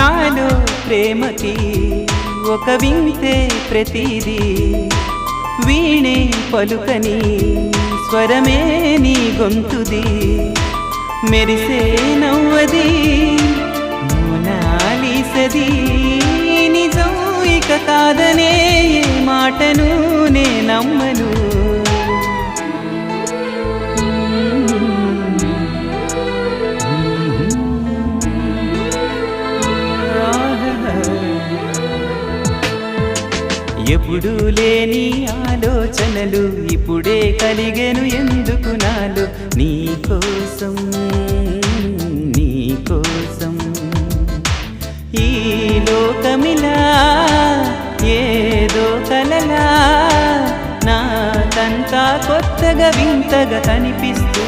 నాలో ప్రేమకి ఒక వింతే ప్రతిదీ వీణే పలుకని స్వరమే నీ గొంతుది మెరిసే నవ్వది మోనాలిసది నిజం ఇక కాదనే ఏ మాటను నే నమ్మను ఎప్పుడు లేని ఆలోచనలు ఇప్పుడే కలిగెను ఎందుకు నాలో నీకోసం నీకోసం ఈ లోకమిలా ఏదో కలలా నాకంతా కొత్తగా వింతగా కనిపిస్తూ